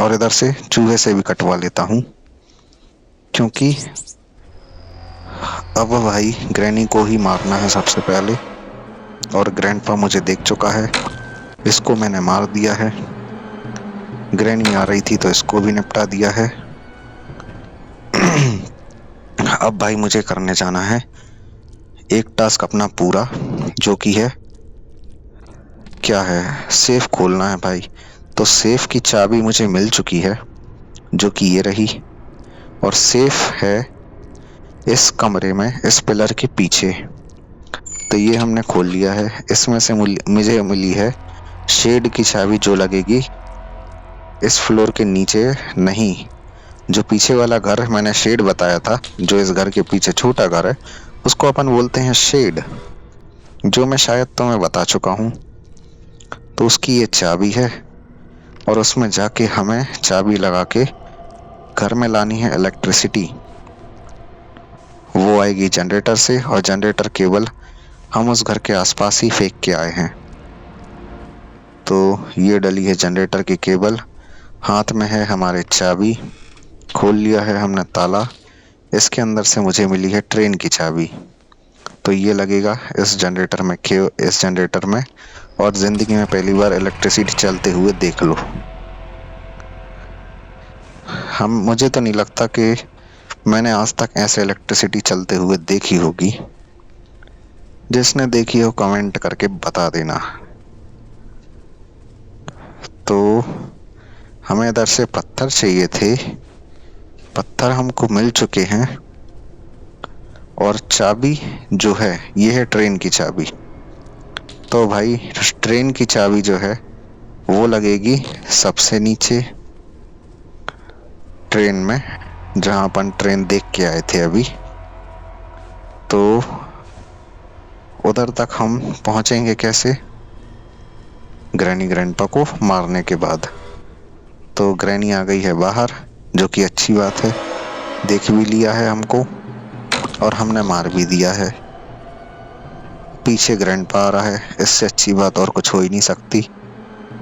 और इधर से चूहे से भी कटवा लेता हूँ, क्योंकि अब भाई ग्रैनी को ही मारना है सबसे पहले। और ग्रैंडपा मुझे देख चुका है, इसको मैंने मार दिया है। ग्रैनी आ रही थी तो इसको भी निपटा दिया है। अब भाई मुझे करने जाना है एक टास्क अपना पूरा, जो कि है क्या है, सेफ खोलना है भाई। तो सेफ की चाबी मुझे मिल चुकी है, जो कि ये रही। और सेफ है इस कमरे में, इस पिलर के पीछे। तो ये हमने खोल लिया है। इसमें से मुझे मिली है शेड की चाबी, जो लगेगी इस फ्लोर के नीचे नहीं। जो पीछे वाला घर मैंने शेड बताया था, जो इस घर के पीछे छोटा घर है, उसको अपन बोलते हैं शेड, जो मैं शायद तुम्हें बता चुका हूँ। तो उसकी ये चाबी है। और उसमें जाके हमें चाबी लगा के घर में लानी है इलेक्ट्रिसिटी। वो आएगी जनरेटर से, और जनरेटर केबल हम उस घर के आसपास ही फेंक के आए हैं। तो ये डली है जनरेटर की केबल, हाथ में है हमारे चाबी, खोल लिया है हमने ताला। इसके अंदर से मुझे मिली है ट्रेन की चाबी। तो ये लगेगा इस जनरेटर में, इस जनरेटर में। और जिंदगी में पहली बार इलेक्ट्रिसिटी चलते हुए देख लो। मुझे तो नहीं लगता कि मैंने आज तक ऐसे इलेक्ट्रिसिटी चलते हुए देखी होगी। जिसने देखी हो कमेंट करके बता देना। तो हमें इधर से पत्थर चाहिए थे, पत्थर हमको मिल चुके हैं। और चाबी जो है, ये है ट्रेन की चाबी। तो भाई ट्रेन की चाबी जो है वो लगेगी सबसे नीचे ट्रेन में, जहां अपन ट्रेन देख के आए थे अभी। तो उधर तक हम पहुंचेंगे कैसे, ग्रैनी ग्रैंडपा को मारने के बाद। तो ग्रैनी आ गई है बाहर, जो कि अच्छी बात है। देख भी लिया है हमको, और हमने मार भी दिया है। पीछे ग्रैंडपा आ रहा है, इससे अच्छी बात और कुछ हो ही नहीं सकती,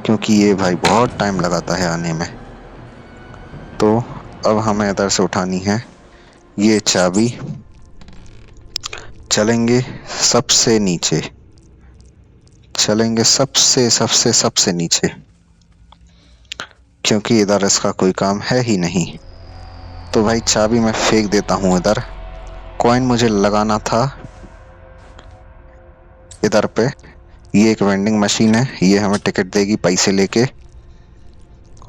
क्योंकि ये भाई बहुत टाइम लगाता है आने में। तो अब हमें इधर से उठानी है ये चाबी। चलेंगे सबसे नीचे, चलेंगे सबसे सबसे सबसे नीचे, क्योंकि इधर इसका कोई काम है ही नहीं। तो भाई चाबी मैं फेंक देता हूँ इधर। कॉइन मुझे लगाना था इधर पे। ये एक वेंडिंग मशीन है, ये हमें टिकट देगी पैसे लेके।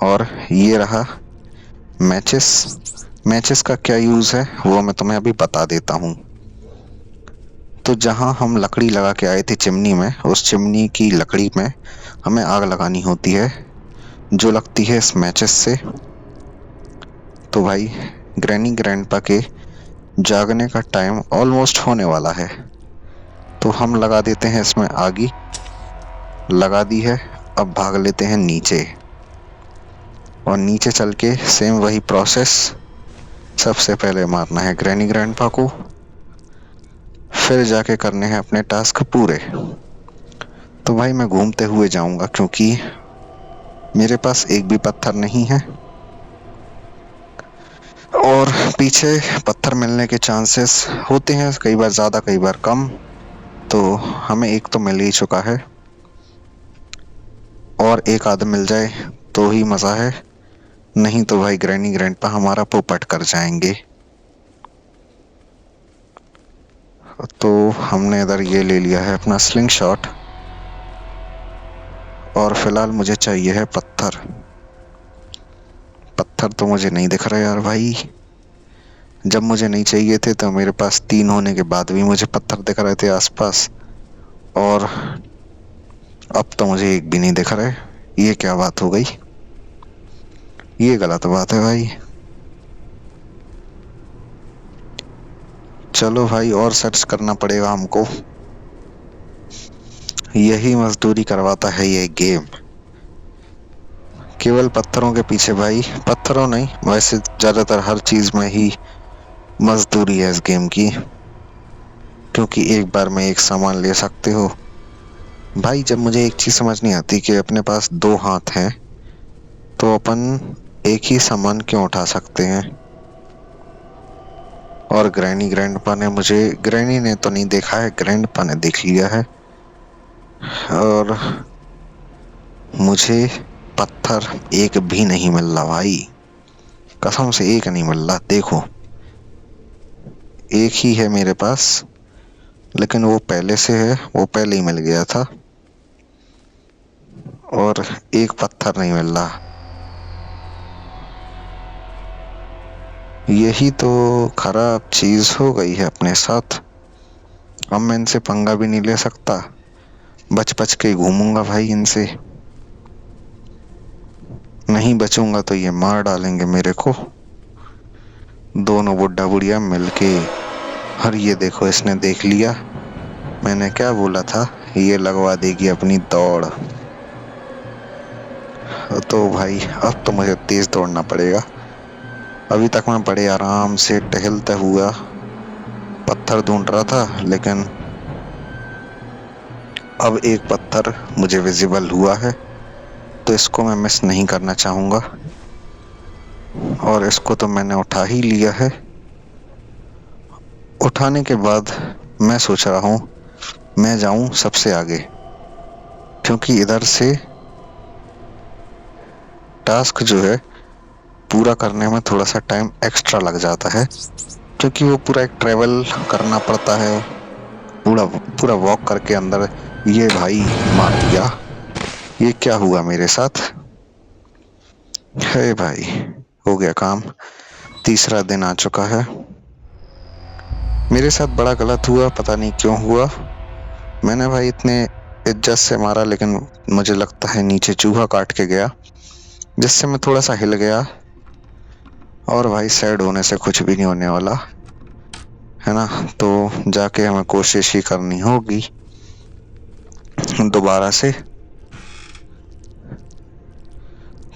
और ये रहा मैचेस। मैचेस का क्या यूज है वो मैं तुम्हें अभी बता देता हूँ। तो जहां हम लकड़ी लगा के आए थे चिमनी में, उस चिमनी की लकड़ी में हमें आग लगानी होती है, जो लगती है इस मैचेस से। तो भाई ग्रैनी ग्रैंडपा के जागने का टाइम ऑलमोस्ट होने वाला है। तो हम लगा देते हैं इसमें आगी, लगा दी है। अब भाग लेते हैं नीचे, और नीचे चल के सेम वही प्रोसेस। सबसे पहले मारना है ग्रैनी ग्रैंडपा को, फिर जाके करने हैं अपने टास्क पूरे। तो भाई मैं घूमते हुए जाऊंगा, क्योंकि मेरे पास एक भी पत्थर नहीं है, और पीछे पत्थर मिलने के चांसेस होते हैं, कई बार ज़्यादा कई बार कम। तो हमें एक तो मिल ही चुका है, और एक आध मिल जाए तो ही मज़ा है, नहीं तो भाई ग्रैनी ग्रैंडपा हमारा पोपट कर जाएंगे। तो हमने इधर ये ले लिया है अपना स्लिंग शॉट। और फिलहाल मुझे चाहिए है पत्थर। पत्थर तो मुझे नहीं दिख रहा यार भाई। जब मुझे नहीं चाहिए थे तो मेरे पास 3 होने के बाद भी मुझे पत्थर दिख रहे थे आसपास, और अब तो मुझे एक भी नहीं दिख रहा है। ये क्या बात हो गई? ये गलत बात है भाई। चलो भाई, और सर्च करना पड़ेगा हमको। यही मजदूरी करवाता है ये गेम, केवल पत्थरों के पीछे भाई। पत्थरों नहीं, वैसे ज्यादातर हर चीज में ही मजदूरी है इस गेम की, क्योंकि एक बार में एक सामान ले सकते हो। भाई जब मुझे एक चीज समझ नहीं आती कि अपने पास 2 हाथ हैं तो अपन एक ही सामान क्यों उठा सकते हैं। और ग्रैंडपा ने मुझे, ग्रैनी ने तो नहीं देखा है, ग्रैंडपा ने देख लिया है। और मुझे पत्थर एक भी नहीं मिल रहा भाई, कसम से एक नहीं मिल रहा। देखो, एक ही है मेरे पास, लेकिन वो पहले से है, वो पहले ही मिल गया था। और एक पत्थर नहीं मिल रहा। यही तो खराब चीज हो गई है अपने साथ। अब मैं इनसे पंगा भी नहीं ले सकता, बच बच के घूमूंगा भाई इनसे। नहीं बचूंगा तो ये मार डालेंगे मेरे को, दोनों बुड्ढा बुढ़िया मिलके। और ये देखो, इसने देख लिया, मैंने क्या बोला था, ये लगवा देगी अपनी दौड़। तो भाई अब तो मुझे तेज दौड़ना पड़ेगा। अभी तक मैं बड़े आराम से टहलता हुआ पत्थर ढूंढ रहा था, लेकिन अब एक पत्थर मुझे विजिबल हुआ है, तो इसको मैं मिस नहीं करना चाहूंगा। और इसको तो मैंने उठा ही लिया है। उठाने के बाद मैं सोच रहा हूँ मैं जाऊं सबसे आगे, क्योंकि इधर से टास्क जो है पूरा करने में थोड़ा सा टाइम एक्स्ट्रा लग जाता है, क्योंकि वो पूरा एक ट्रेवल करना पड़ता है, पूरा पूरा वॉक करके अंदर। ये भाई मार दिया, ये क्या हुआ मेरे साथ है भाई? हो गया काम, तीसरा दिन आ चुका है। मेरे साथ बड़ा गलत हुआ, पता नहीं क्यों हुआ। मैंने भाई इतने इज्जत से मारा, लेकिन मुझे लगता है नीचे चूहा काट के गया, जिससे मैं थोड़ा सा हिल गया। और भाई सैड होने से कुछ भी नहीं होने वाला है ना, तो जाके हमें कोशिश ही करनी होगी दोबारा से।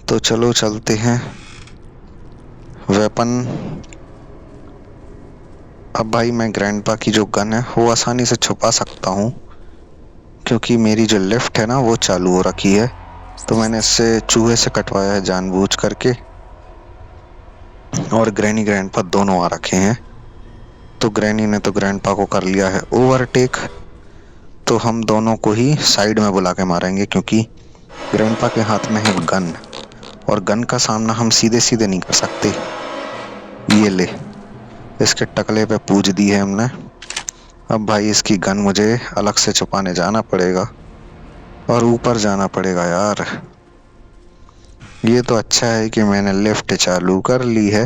तो चलो चलते हैं। वेपन, अब भाई मैं ग्रैंडपा की जो गन है वो आसानी से छुपा सकता हूँ, क्योंकि मेरी जो लेफ्ट है ना वो चालू हो रखी है, तो मैंने इससे चूहे से कटवाया है जानबूझ करके। और ग्रैनी ग्रैंडपा दोनों आ रखे हैं, तो ग्रैनी ने तो ग्रैंडपा को कर लिया है ओवरटेक, तो हम दोनों को ही साइड में बुला के मारेंगे, क्योंकि ग्रैंडपा के हाथ में है गन, और गन का सामना हम सीधे सीधे नहीं कर सकते। ये ले, इसके टकले पे पूज दी है हमने। अब भाई इसकी गन मुझे अलग से छुपाने जाना पड़ेगा, और ऊपर जाना पड़ेगा यार। ये तो अच्छा है कि मैंने लेफ्ट चालू कर ली है,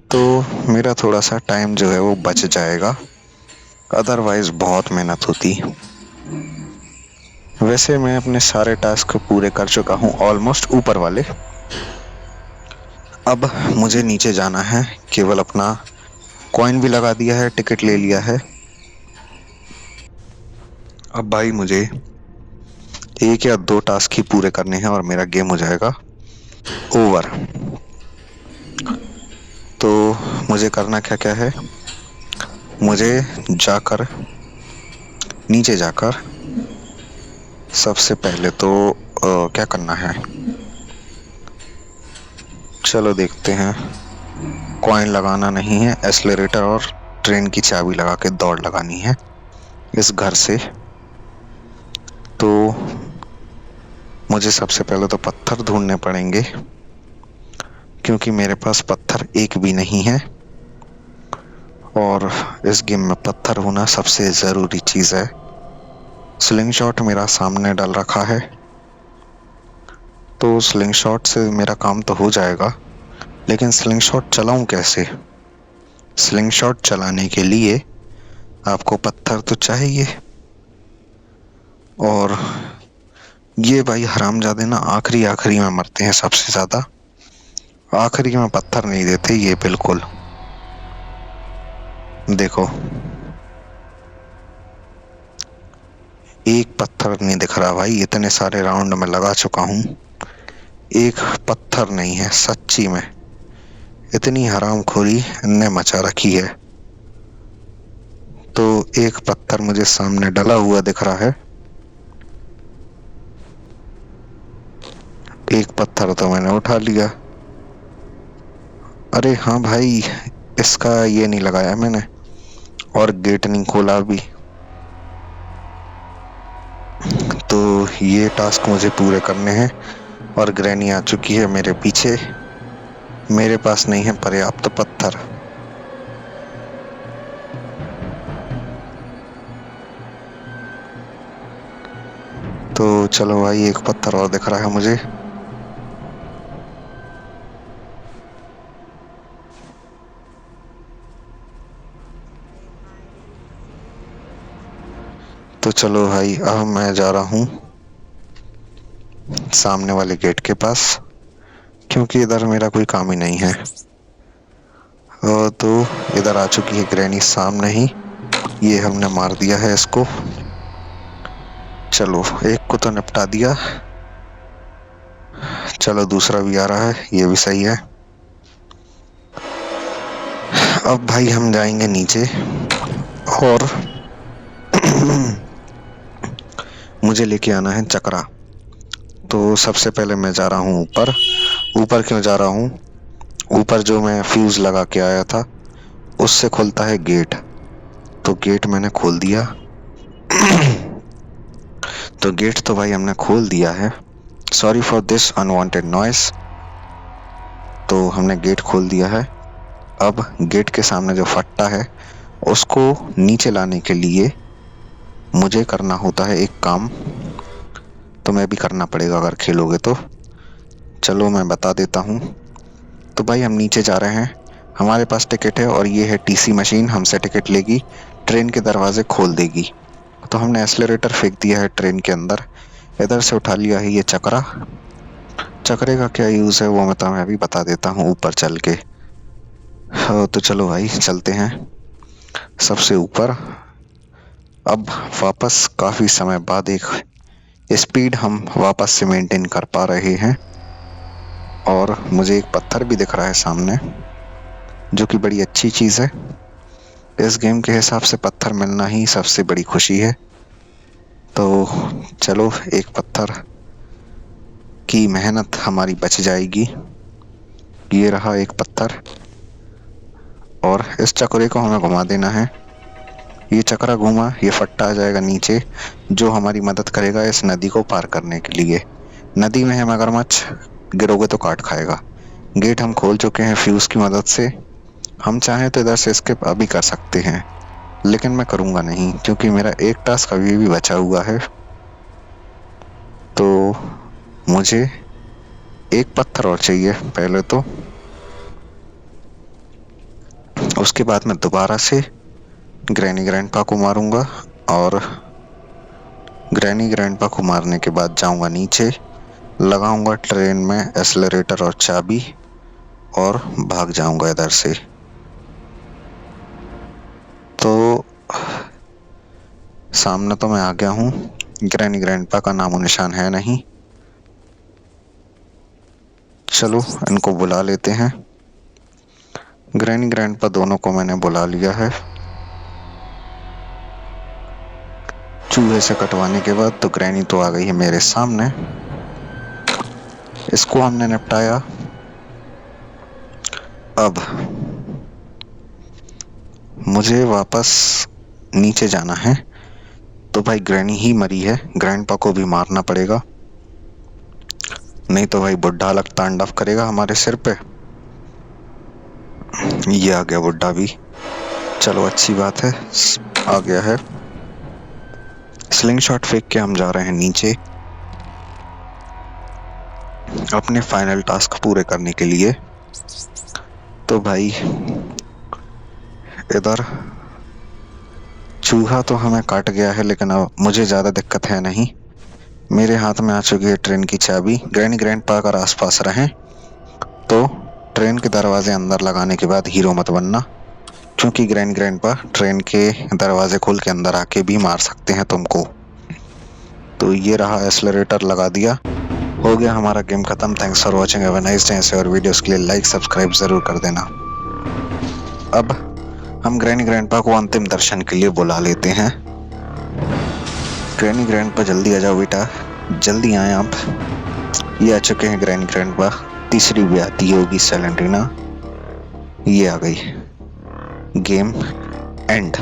तो मेरा थोड़ा सा टाइम जो है वो बच जाएगा, अदरवाइज बहुत मेहनत होती। वैसे मैं अपने सारे टास्क पूरे कर चुका हूँ ऑलमोस्ट, ऊपर वाले। अब मुझे नीचे जाना है, केवल अपना कॉइन भी लगा दिया है, टिकट ले लिया है। अब भाई मुझे 1 या 2 टास्क ही पूरे करने हैं और मेरा गेम हो जाएगा ओवर। तो मुझे करना क्या क्या है, मुझे जाकर नीचे जाकर सबसे पहले तो क्या करना है, चलो देखते हैं। कॉइन लगाना नहीं है, एक्सेलरेटर और ट्रेन की चाबी लगा के दौड़ लगानी है इस घर से। तो मुझे सबसे पहले तो पत्थर ढूंढने पड़ेंगे, क्योंकि मेरे पास पत्थर एक भी नहीं है, और इस गेम में पत्थर होना सबसे ज़रूरी चीज़ है। स्लिंग शॉट मेरा सामने डाल रखा है, तो स्लिंग शॉट से मेरा काम तो हो जाएगा, लेकिन स्लिंग शॉट चलाऊं कैसे? स्लिंग शॉट चलाने के लिए आपको पत्थर तो चाहिए, और ये भाई हरामजादे ना आखिरी आखिरी में मरते हैं सबसे ज्यादा। आखिरी में पत्थर नहीं देते ये बिल्कुल। देखो, एक पत्थर नहीं दिख रहा भाई, इतने सारे राउंड में लगा चुका हूं, एक पत्थर नहीं है सच्ची में। इतनी हरामखोरी इनने मचा रखी है। तो एक पत्थर मुझे सामने डला हुआ दिख रहा है, एक पत्थर तो मैंने उठा लिया। अरे हाँ भाई, इसका ये नहीं लगाया मैंने, और गेट नहीं खोला अभी। तो ये टास्क मुझे पूरे करने हैं, और ग्रैनी आ चुकी है मेरे पीछे। मेरे पास नहीं है पर्याप्त पत्थर। तो चलो भाई, एक पत्थर और दिख रहा है मुझे। तो चलो भाई, अब मैं जा रहा हूँ सामने वाले गेट के पास, क्योंकि इधर मेरा कोई काम ही नहीं है। तो इधर आ चुकी है ग्रैनी सामने ही, ये हमने मार दिया है इसको। चलो, एक को तो निपटा दिया। चलो दूसरा भी आ रहा है, ये भी सही है। अब भाई हम जाएंगे नीचे, और मुझे लेके आना है चक्रा। तो सबसे पहले मैं जा रहा हूँ ऊपर। ऊपर क्यों जा रहा हूँ? ऊपर जो मैं फ्यूज लगा के आया था, उससे खुलता है गेट। तो गेट मैंने खोल दिया। तो गेट तो भाई हमने खोल दिया है। Sorry for this unwanted noise. तो हमने गेट खोल दिया है। अब गेट के सामने जो फट्टा है, उसको नीचे लाने के लिए मुझे करना होता है एक काम। तो मैं भी करना पड़ेगा अगर खेलोगे तो। चलो मैं बता देता हूँ। तो भाई हम नीचे जा रहे हैं, हमारे पास टिकट है, और ये है टीसी मशीन, हमसे टिकट लेगी, ट्रेन के दरवाजे खोल देगी। तो हमने एक्सेलरेटर फेंक दिया है ट्रेन के अंदर। इधर से उठा लिया है ये चक्रा। चक्रे का क्या यूज है वो मैं तुम्हें अभी बता देता हूँ ऊपर चल के। तो चलो भाई चलते हैं सबसे ऊपर। अब वापस काफी समय बाद एक स्पीड हम वापस से मेंटेन कर पा रहे हैं। और मुझे एक पत्थर भी दिख रहा है सामने, जो कि बड़ी अच्छी चीज है। इस गेम के हिसाब से पत्थर मिलना ही सबसे बड़ी खुशी है। तो चलो, एक पत्थर की मेहनत हमारी बच जाएगी। ये रहा एक पत्थर, और इस चक्रे को हमें घुमा देना है। ये चक्रा घूमा, ये फट्टा आ जाएगा नीचे, जो हमारी मदद करेगा इस नदी को पार करने के लिए। नदी में है मगरमच्छ, गिरोगे तो काट खाएगा। गेट हम खोल चुके हैं फ्यूज की मदद से। हम चाहें तो इधर से स्किप अभी कर सकते हैं, लेकिन मैं करूंगा नहीं, क्योंकि मेरा एक टास्क अभी भी बचा हुआ है। तो मुझे एक पत्थर और चाहिए पहले तो, उसके बाद मैं दोबारा से ग्रैनी ग्रैंडपा को मारूंगा, और ग्रैनी ग्रैंडपा को मारने के बाद जाऊंगा नीचे, लगाऊंगा ट्रेन में एक्सेलरेटर और चाबी, और भाग जाऊंगा इधर से। तो सामने तो मैं आ गया हूँ, ग्रैनी ग्रैंडपा का नामो निशान है नहीं। चलो इनको बुला लेते हैं। ग्रैनी ग्रैंडपा दोनों को मैंने बुला लिया है। चूहे से कटवाने के बाद तो ग्रैनी तो आ गई है मेरे सामने। इसको हमने निपटाया। अब मुझे वापस नीचे जाना है। तो भाई ग्रैनी ही मरी है, ग्रैंडपा को भी मारना पड़ेगा, नहीं तो भाई बुढ़ा अलग तांडव करेगा हमारे सिर पे। ये आ गया बुढ़ा भी, चलो अच्छी बात है, आ गया है। स्लिंग शॉट फेंक के हम जा रहे हैं नीचे। अपने फाइनल टास्क पूरे करने के लिए। तो भाई इधर चूहा तो हमें काट गया है, लेकिन अब मुझे ज़्यादा दिक्कत है नहीं। मेरे हाथ में आ चुकी है ट्रेन की चाबी। ग्रैनी ग्रैंडपा अगर आसपास रहें तो ट्रेन के दरवाजे अंदर लगाने के बाद हीरो मत बनना, क्योंकि ग्रैनी ग्रैंडपा ट्रेन के दरवाजे खोल के अंदर आके भी मार सकते हैं तुमको। तो ये रहा, एक्सेलरेटर लगा दिया। हो गया हमारा गेम खत्म। Thanks for watching, have a nice day. ऐसे और वीडियोस के लिए लाइक सब्सक्राइब जरूर कर देना। अब हम ग्रैनी ग्रैंडपा को अंतिम दर्शन के लिए बुला लेते हैं। ग्रैनी ग्रैंडपा जल्दी आ जाओ बेटा, जल्दी आए आप। ये आ चुके हैं ग्रैनी ग्रैंडपा। तीसरी भी आती होगी सेलेंट्रिना। ये आ गई। Game and.